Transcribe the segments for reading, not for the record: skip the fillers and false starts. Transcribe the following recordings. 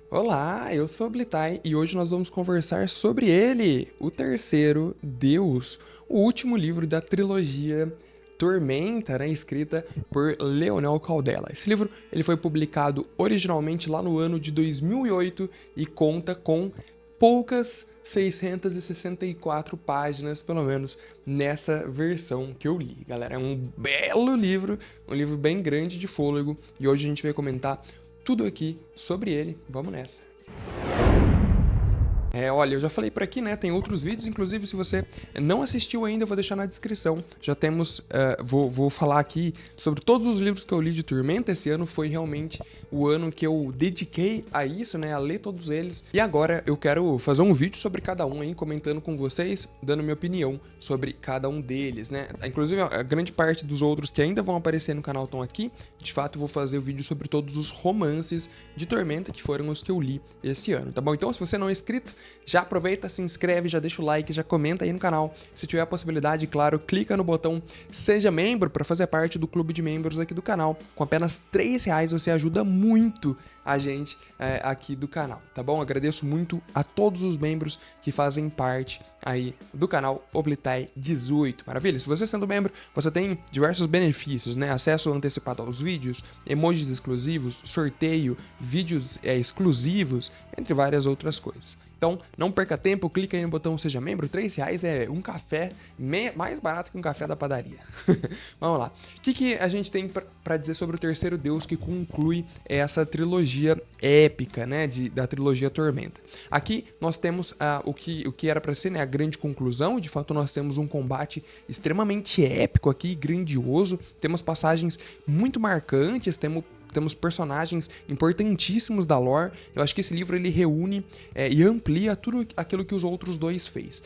Olá, eu sou o Blitai e hoje nós vamos conversar sobre ele, o terceiro Deus, o último livro da trilogia Tormenta, né, escrita por Leonel Caldela. Esse livro ele foi publicado originalmente lá no ano de 2008 e conta com poucas 664 páginas, pelo menos nessa versão que eu li. Galera, é um belo livro, um livro bem grande de fôlego, e hoje a gente vai comentar tudo aqui sobre ele. Vamos nessa. Olha, eu já falei por aqui, né? Tem outros vídeos, inclusive se você não assistiu ainda, eu vou deixar na descrição. Já temos, vou falar aqui sobre todos os livros que eu li de Tormenta. Esse ano foi realmente o ano que eu dediquei a isso, né? A ler todos eles. E agora eu quero fazer um vídeo sobre cada um aí, comentando com vocês, dando minha opinião sobre cada um deles, né? Inclusive, a grande parte dos outros que ainda vão aparecer no canal estão aqui. De fato, eu vou fazer o vídeo sobre todos os romances de Tormenta, que foram os que eu li esse ano, tá bom? Então, se você não é inscrito, já aproveita, se inscreve, já deixa o like, já comenta aí no canal. Se tiver a possibilidade, claro, clica no botão Seja Membro para fazer parte do clube de membros aqui do canal. Com apenas R$3 você ajuda muito a gente aqui do canal, tá bom? Agradeço muito a todos os membros que fazem parte aí do canal Oblitai 18. Maravilha? Se você sendo membro, você tem diversos benefícios, né? Acesso antecipado aos vídeos, emojis exclusivos, sorteio, vídeos exclusivos, entre várias outras coisas. Então, não perca tempo, clica aí no botão Seja Membro. R$3 é um café mais barato que um café da padaria. Vamos lá. O que a gente tem para dizer sobre o terceiro Deus que conclui essa trilogia épica, né, da trilogia Tormenta? Aqui nós temos o que era para ser, né, a grande conclusão. De fato, nós temos um combate extremamente épico aqui, grandioso. Temos passagens muito marcantes, temos personagens importantíssimos da lore. Eu acho que esse livro ele reúne e amplia tudo aquilo que os outros dois fez.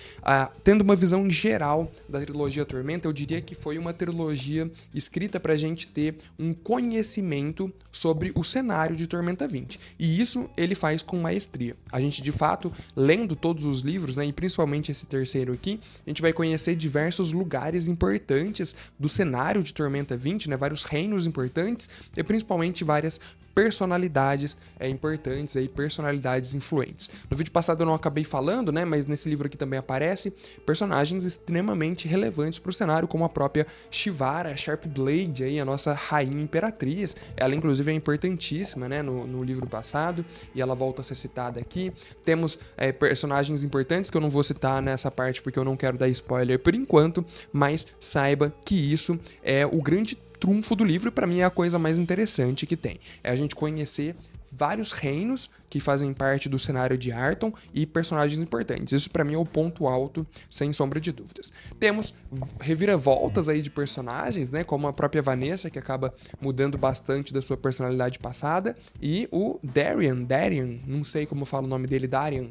Tendo uma visão geral da trilogia Tormenta, eu diria que foi uma trilogia escrita pra gente ter um conhecimento sobre o cenário de Tormenta 20. E isso ele faz com maestria. A gente, de fato, lendo todos os livros, né, e principalmente esse terceiro aqui, a gente vai conhecer diversos lugares importantes do cenário de Tormenta 20, né, vários reinos importantes e principalmente várias personalidades importantes aí, personalidades influentes. No vídeo passado eu não acabei falando, né, mas nesse livro aqui também aparece personagens extremamente relevantes para o cenário, como a própria Shivara Sharpblade, aí, a nossa rainha imperatriz. Ela inclusive é importantíssima, né, no livro passado, e ela volta a ser citada aqui. Temos personagens importantes que eu não vou citar nessa parte porque eu não quero dar spoiler por enquanto, mas saiba que isso é o grande trunfo do livro, e para mim é a coisa mais interessante que tem. É a gente conhecer vários reinos que fazem parte do cenário de Arton e personagens importantes. Isso para mim é o ponto alto, sem sombra de dúvidas. Temos reviravoltas aí de personagens, né, como a própria Vanessa, que acaba mudando bastante da sua personalidade passada, e o Darian, não sei como fala o nome dele, Darian,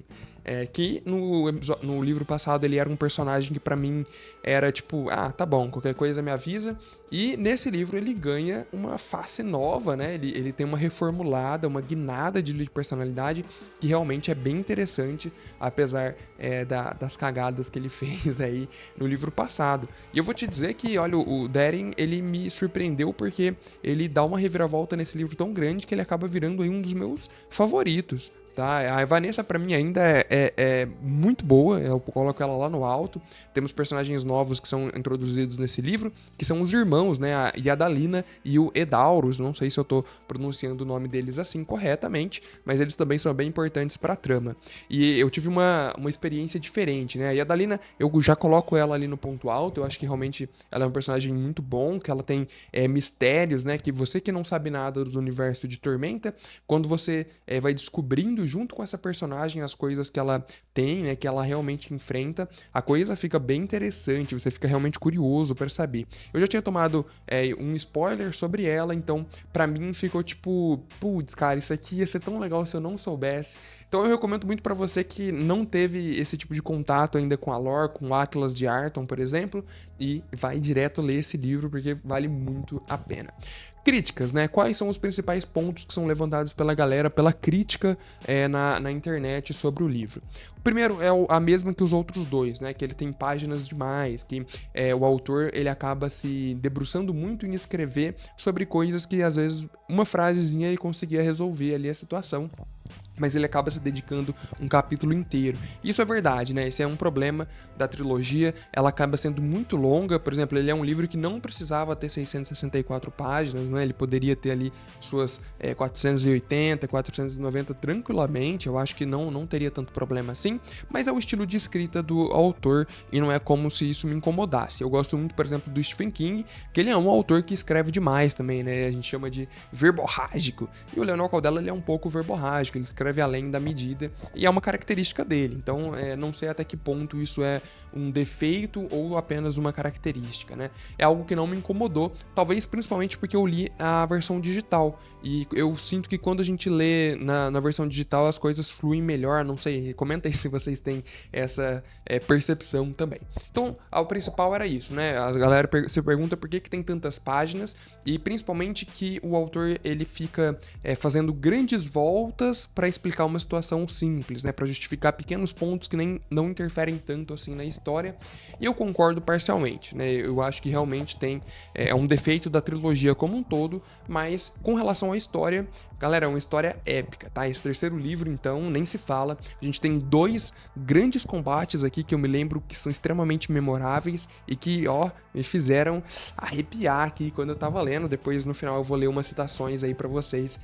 que no livro passado ele era um personagem que pra mim era tipo, tá bom, qualquer coisa me avisa. E nesse livro ele ganha uma face nova, né? Ele tem uma reformulada, uma guinada de personalidade que realmente é bem interessante, apesar das cagadas que ele fez aí no livro passado. E eu vou te dizer que, olha, o Darian, ele me surpreendeu porque ele dá uma reviravolta nesse livro tão grande que ele acaba virando aí um dos meus favoritos. Tá? A Vanessa pra mim ainda é muito boa, eu coloco ela lá no alto. Temos personagens novos que são introduzidos nesse livro, que são os irmãos, né, a Yadalina e o Edaurus. Não sei se eu tô pronunciando o nome deles assim corretamente, mas eles também são bem importantes pra trama. E eu tive uma experiência diferente, né? A Yadalina, eu já coloco ela ali no ponto alto. Eu acho que realmente ela é um personagem muito bom, que ela tem mistérios, né, que você que não sabe nada do universo de Tormenta, quando você vai descobrindo junto com essa personagem as coisas que ela tem, né, que ela realmente enfrenta, a coisa fica bem interessante, você fica realmente curioso para saber. Eu já tinha tomado um spoiler sobre ela, então pra mim ficou tipo, putz, cara, isso aqui ia ser tão legal se eu não soubesse. Então eu recomendo muito pra você que não teve esse tipo de contato ainda com a lore, com o Atlas de Arton, por exemplo, e vai direto ler esse livro porque vale muito a pena. Críticas, né? Quais são os principais pontos que são levantados pela galera, pela crítica na internet sobre o livro? O primeiro é a mesma que os outros dois, né? Que ele tem páginas demais, que o autor ele acaba se debruçando muito em escrever sobre coisas que às vezes uma frasezinha ele conseguia resolver ali a situação. mas ele acaba se dedicando um capítulo inteiro. Isso é verdade, né? Esse é um problema da trilogia, ela acaba sendo muito longa. Por exemplo, ele é um livro que não precisava ter 664 páginas, né? Ele poderia ter ali suas 480, 490 tranquilamente, eu acho que não teria tanto problema assim, mas é o estilo de escrita do autor e não é como se isso me incomodasse. Eu gosto muito, por exemplo, do Stephen King, que ele é um autor que escreve demais também, né? A gente chama de verborrágico, e o Leonel Caldela ele é um pouco verborrágico, ele escreve além da medida, e é uma característica dele. Então, não sei até que ponto isso é um defeito ou apenas uma característica, né? É algo que não me incomodou, talvez principalmente porque eu li a versão digital, e eu sinto que quando a gente lê na versão digital as coisas fluem melhor, não sei, comenta aí se vocês têm essa percepção também. Então, o principal era isso, né? A galera se pergunta por que tem tantas páginas, e principalmente que o autor ele fica fazendo grandes voltas para explicar uma situação simples, né, para justificar pequenos pontos que não interferem tanto assim na história. E eu concordo parcialmente, né? Eu acho que realmente é um defeito da trilogia como um todo, mas com relação à história, galera, é uma história épica, tá? Esse terceiro livro, então, nem se fala. A gente tem 2 grandes combates aqui que eu me lembro que são extremamente memoráveis e que, me fizeram arrepiar aqui quando eu tava lendo. Depois, no final, eu vou ler umas citações aí pra vocês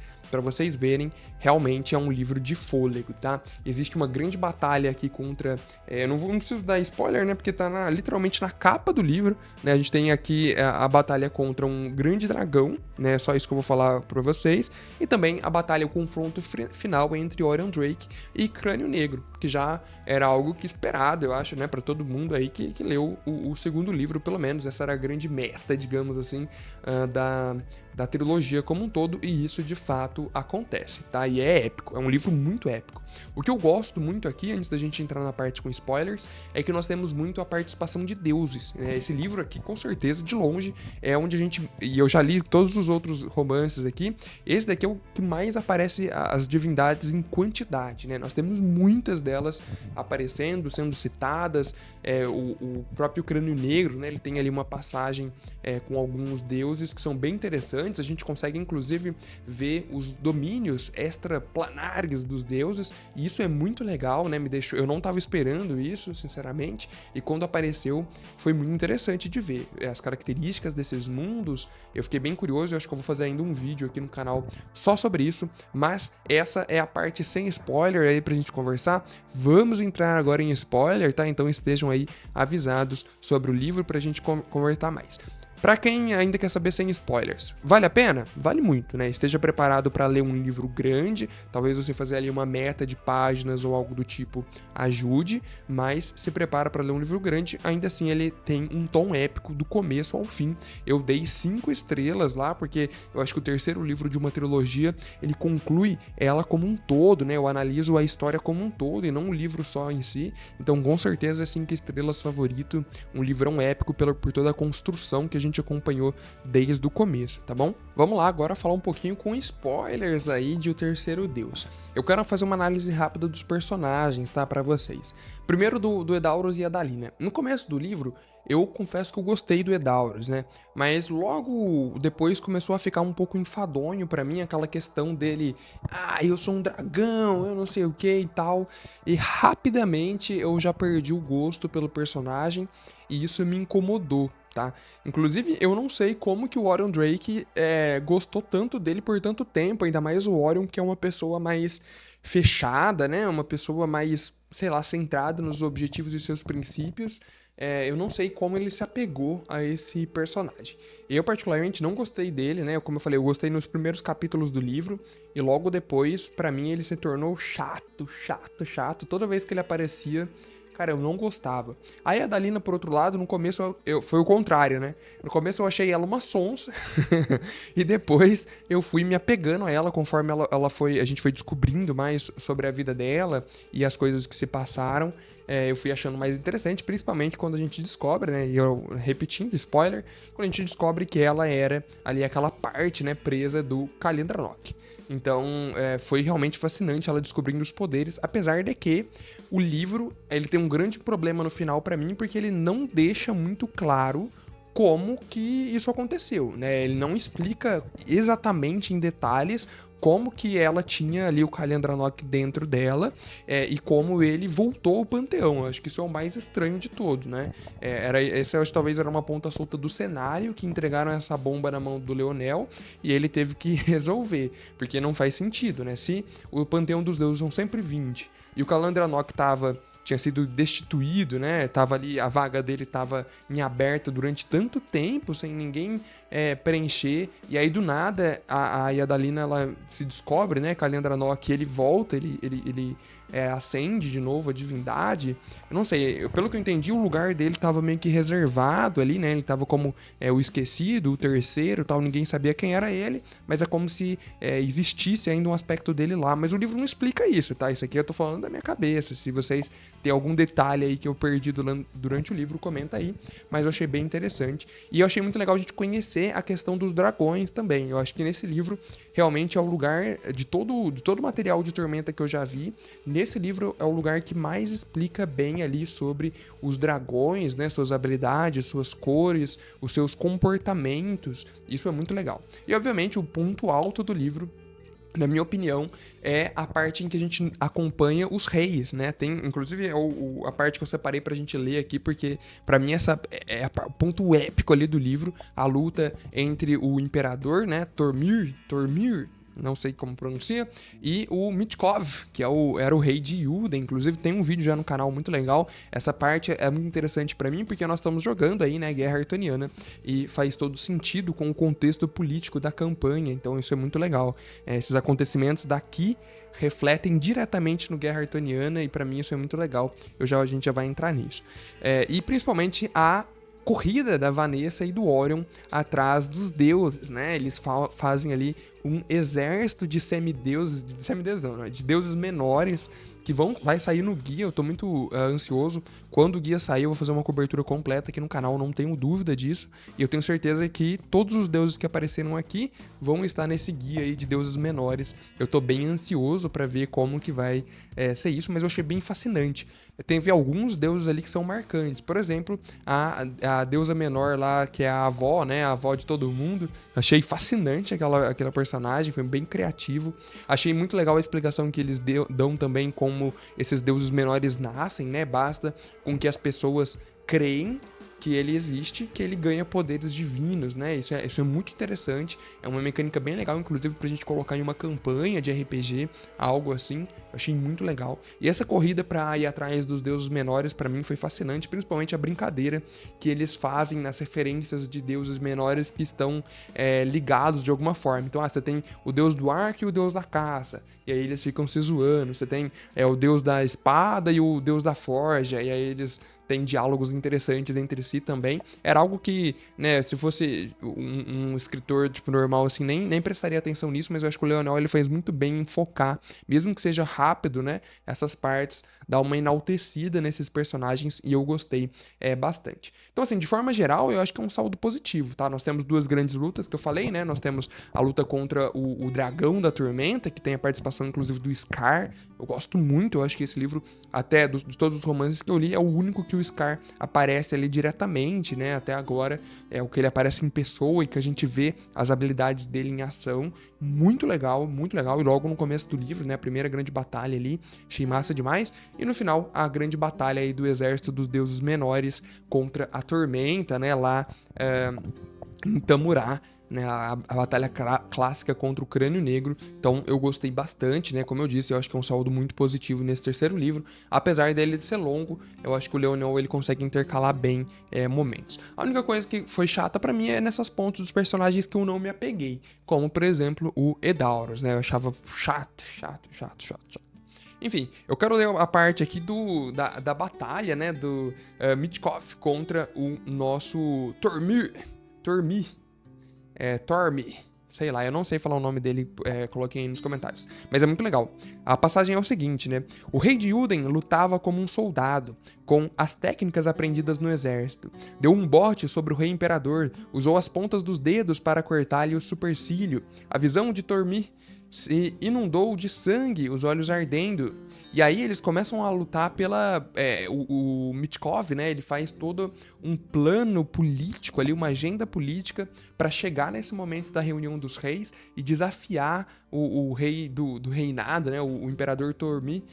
verem. Realmente é um livro de fôlego, tá? Existe uma grande batalha aqui contra... não preciso dar spoiler, né? Porque tá literalmente na capa do livro, né? A gente tem aqui a batalha contra um grande dragão, né? Só isso que eu vou falar pra vocês. E também a batalha, o confronto final entre Orion Drake e Crânio Negro, que já era algo que esperado, eu acho, né? Pra todo mundo aí que leu o segundo livro, pelo menos. Essa era a grande meta, digamos assim, da trilogia como um todo, e isso de fato acontece, tá? E é épico, é um livro muito épico. O que eu gosto muito aqui, antes da gente entrar na parte com spoilers, é que nós temos muito a participação de deuses, né? Esse livro aqui, com certeza, de longe, é onde a gente... E eu já li todos os outros romances aqui, esse daqui é o que mais aparece as divindades em quantidade, né? Nós temos muitas delas aparecendo, sendo citadas, o próprio Crânio Negro, né? Ele tem ali uma passagem com alguns deuses que são bem interessantes. A gente consegue, inclusive, ver os domínios extraplanares dos deuses, e isso é muito legal, né? Eu não estava esperando isso, sinceramente, e quando apareceu, foi muito interessante de ver. As características desses mundos, eu fiquei bem curioso, eu acho que eu vou fazer ainda um vídeo aqui no canal só sobre isso, mas essa é a parte sem spoiler aí pra gente conversar. Vamos entrar agora em spoiler, tá? Então estejam aí avisados sobre o livro pra gente conversar mais. Pra quem ainda quer saber sem spoilers, vale a pena? Vale muito, né? Esteja preparado para ler um livro grande, talvez você fazer ali uma meta de páginas ou algo do tipo ajude, mas se prepara para ler um livro grande, ainda assim ele tem um tom épico do começo ao fim. Eu dei 5 estrelas lá, porque eu acho que o terceiro livro de uma trilogia, ele conclui ela como um todo, né? Eu analiso a história como um todo e não um livro só em si, então com certeza é 5 estrelas favorito, um livrão épico por toda a construção que a gente acompanhou desde o começo, tá bom? Vamos lá agora falar um pouquinho com spoilers aí de O Terceiro Deus. Eu quero fazer uma análise rápida dos personagens, tá, pra vocês. Primeiro do Edauros e Adalina. No começo do livro, eu confesso que eu gostei do Edauros, né? Mas logo depois começou a ficar um pouco enfadonho pra mim, aquela questão dele, eu sou um dragão, eu não sei o que e tal. E rapidamente eu já perdi o gosto pelo personagem e isso me incomodou, tá? Inclusive, eu não sei como que o Orion Drake gostou tanto dele por tanto tempo, ainda mais o Orion, que é uma pessoa mais fechada, né? Uma pessoa mais, sei lá, centrada nos objetivos e seus princípios. Eu não sei como ele se apegou a esse personagem. Eu, particularmente, não gostei dele, né? Como eu falei, eu gostei nos primeiros capítulos do livro, e logo depois, pra mim, ele se tornou chato. Toda vez que ele aparecia, cara, eu não gostava. Aí a Dalina, por outro lado, no começo foi o contrário, né? No começo eu achei ela uma sonsa e depois eu fui me apegando a ela conforme a gente foi descobrindo mais sobre a vida dela e as coisas que se passaram. Eu fui achando mais interessante, principalmente quando a gente descobre, né? E eu repetindo, spoiler, quando a gente descobre que ela era ali aquela parte, né, presa do Calendranok. Então, foi realmente fascinante ela descobrindo os poderes, apesar de que o livro, ele tem um grande problema no final pra mim, porque ele não deixa muito claro como que isso aconteceu, né? Ele não explica exatamente em detalhes como que ela tinha ali o Calendranok dentro dela e como ele voltou ao panteão. Eu acho que isso é o mais estranho de todo, né? Essa talvez era uma ponta solta do cenário, que entregaram essa bomba na mão do Leonel e ele teve que resolver, porque não faz sentido, né? Se o panteão dos deuses são sempre 20 e o Calendranok tinha sido destituído, né? Tava ali, a vaga dele tava em aberto durante tanto tempo, sem ninguém preencher. E aí, do nada, a Yadalina, ela se descobre, né? Calendranok, ele volta, ele acende de novo a divindade. Eu não sei, pelo que eu entendi, o lugar dele tava meio que reservado ali, né? Ele tava como o esquecido, o terceiro, tal. Ninguém sabia quem era ele, mas é como se existisse ainda um aspecto dele lá. Mas o livro não explica isso, tá? Isso aqui eu tô falando da minha cabeça. Se vocês têm algum detalhe aí que eu perdi durante o livro, comenta aí. Mas eu achei bem interessante. E eu achei muito legal a gente conhecer a questão dos dragões também. Eu acho que nesse livro realmente é o lugar de todo o material de Tormenta que eu já vi. Nesse livro é o lugar que mais explica bem ali sobre os dragões, né, suas habilidades, suas cores, os seus comportamentos. Isso é muito legal. E obviamente o ponto alto do livro, na minha opinião, é a parte em que a gente acompanha os reis, né? Tem, inclusive, a parte que eu separei pra gente ler aqui, porque pra mim essa é o ponto épico ali do livro, a luta entre o imperador, né? Tormir, não sei como pronuncia, e o Mitkov, que era o rei de Yuda. Inclusive tem um vídeo já no canal muito legal. Essa parte é muito interessante pra mim, porque nós estamos jogando aí, né, Guerra Artoniana, e faz todo sentido com o contexto político da campanha, então isso é muito legal. Esses acontecimentos daqui refletem diretamente no Guerra Artoniana, e pra mim isso é muito legal. A gente já vai entrar nisso. E principalmente a corrida da Vanessa e do Orion atrás dos deuses, né? Eles fazem ali um exército de semideuses, de deuses menores que vai sair no guia. Eu tô muito ansioso. Quando o guia sair, eu vou fazer uma cobertura completa aqui no canal, não tenho dúvida disso. E eu tenho certeza que todos os deuses que apareceram aqui vão estar nesse guia aí de deuses menores. Eu tô bem ansioso pra ver como que vai ser isso, mas eu achei bem fascinante. Teve alguns deuses ali que são marcantes. Por exemplo, a deusa menor lá, que é a avó, né? A avó de todo mundo. Achei fascinante aquela personagem, foi bem criativo. Achei muito legal a explicação que eles dão também como esses deuses menores nascem, né? Basta com que as pessoas creem que ele existe, que ele ganha poderes divinos, né? Isso é muito interessante, é uma mecânica bem legal, inclusive pra gente colocar em uma campanha de RPG, algo assim. Eu achei muito legal. E essa corrida pra ir atrás dos deuses menores, pra mim, foi fascinante, principalmente a brincadeira que eles fazem nas referências de deuses menores que estão ligados de alguma forma. Então, você tem o deus do arco e o deus da caça, e aí eles ficam se zoando. Você tem o deus da espada e o deus da forja, e aí eles têm diálogos interessantes entre si também. Era algo que, né, se fosse um escritor tipo normal assim, nem prestaria atenção nisso, mas eu acho que o Leonel ele faz muito bem em focar, mesmo que seja rápido, né, essas partes, dar uma enaltecida nesses personagens, e eu gostei bastante. Então, assim, de forma geral, eu acho que é um saldo positivo, tá? Nós temos duas grandes lutas que eu falei, né? Nós temos a luta contra o dragão da Tormenta, que tem a participação, inclusive, do Scar. Eu gosto muito, eu acho que esse livro, até de todos os romances que eu li, é o único que o Scar aparece ali diretamente, né? Até agora é o que ele aparece em pessoa e que a gente vê as habilidades dele em ação. Muito legal, e logo no começo do livro, né? A primeira grande batalha ali, achei massa demais. E no final, a grande batalha aí do exército dos deuses menores contra a Tormenta, né? Lá em Tamurá, né, a batalha clássica contra o Crânio Negro. Então eu gostei bastante, né? Como eu disse, eu acho que é um saldo muito positivo nesse terceiro livro. Apesar dele ser longo, eu acho que o Leonel ele consegue intercalar bem momentos. A única coisa que foi chata pra mim é nessas pontas dos personagens que eu não me apeguei, como por exemplo o Edauros, né? Eu achava chato. Enfim, eu quero ler a parte aqui da batalha, né, do Mitkov contra o nosso Tormir, sei lá, eu não sei falar o nome dele, coloquei aí nos comentários. Mas é muito legal. A passagem é o seguinte, né? O rei de Yuden lutava como um soldado, com as técnicas aprendidas no exército. Deu um bote sobre o rei imperador, usou as pontas dos dedos para cortar-lhe o supercílio. A visão de Tormir se inundou de sangue, os olhos ardendo. E aí eles começam a lutar pela... o Mitkov, né, ele faz todo um plano político ali, uma agenda política para chegar nesse momento da reunião dos reis e desafiar o rei do reinado, né, o imperador Tormi,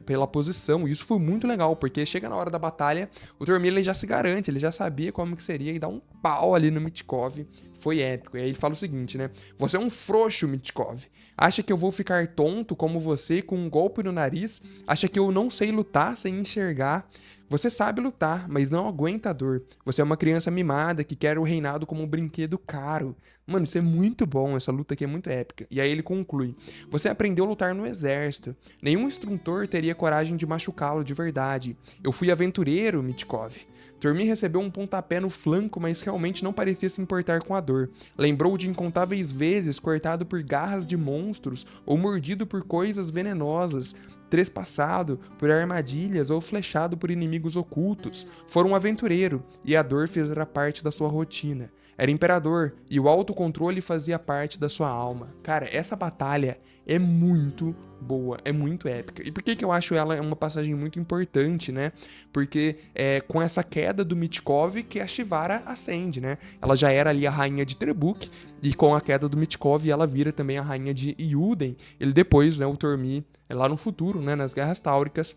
pela posição. E isso foi muito legal, porque chega na hora da batalha, o Tormi ele já se garante, ele já sabia como que seria e dá um pau ali no Mitkov. Foi épico. E aí ele fala o seguinte, né? Você é um frouxo, Mitkov. Acha que eu vou ficar tonto como você com um golpe no nariz? Acha que eu não sei lutar sem enxergar? Você sabe lutar, mas não aguenta a dor. Você é uma criança mimada que quer o reinado como um brinquedo caro. Mano, isso é muito bom, essa luta aqui é muito épica. E aí ele conclui. Você aprendeu a lutar no exército. Nenhum instrutor teria coragem de machucá-lo de verdade. Eu fui aventureiro, Mitkov. Tormi recebeu um pontapé no flanco, mas realmente não parecia se importar com a dor. Lembrou de incontáveis vezes cortado por garras de monstros ou mordido por coisas venenosas, trespassado por armadilhas ou flechado por inimigos ocultos. Foi um aventureiro, e a dor fazia parte da sua rotina. Era imperador, e o autocontrole fazia parte da sua alma. Cara, essa batalha é muito boa, é muito épica. E por que eu acho ela uma passagem muito importante, né? Porque é com essa queda do Mitkov que a Shivara ascende, né? Ela já era ali a rainha de Trebuk, e com a queda do Mitkov ela vira também a rainha de Yuden. Ele depois, né, o Tormi, lá no futuro, né, nas Guerras Táuricas,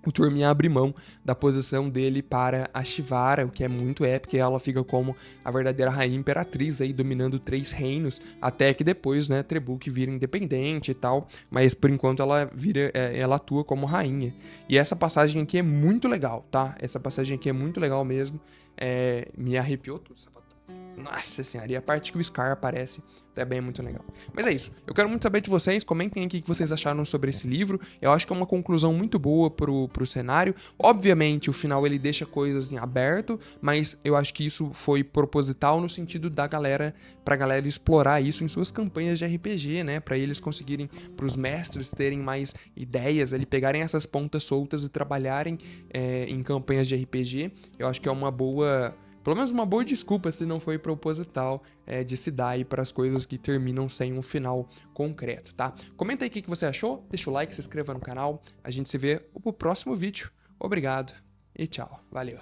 o Tormi abre mão da posição dele para a Shivara, o que é muito épico, e ela fica como a verdadeira rainha imperatriz aí, dominando 3 reinos, até que depois, né, Trebuk vira independente e tal, mas por enquanto ela atua como rainha. E essa passagem aqui é muito legal, tá? Essa passagem aqui é muito legal mesmo, me arrepiou tudo essa batalha. Nossa senhora, e a parte que o Scar aparece também é muito legal. Mas é isso, eu quero muito saber de vocês, comentem aqui o que vocês acharam sobre esse livro. Eu acho que é uma conclusão muito boa pro cenário. Obviamente, o final ele deixa coisas em aberto, mas eu acho que isso foi proposital no sentido pra galera explorar isso em suas campanhas de RPG, né? Pra eles conseguirem, pros mestres terem mais ideias, ali, pegarem essas pontas soltas e trabalharem em campanhas de RPG. Eu acho que é uma boa... Pelo menos uma boa desculpa se não foi proposital de se dar aí para as coisas que terminam sem um final concreto, tá? Comenta aí o que você achou, deixa o like, se inscreva no canal, a gente se vê no próximo vídeo. Obrigado e tchau, valeu!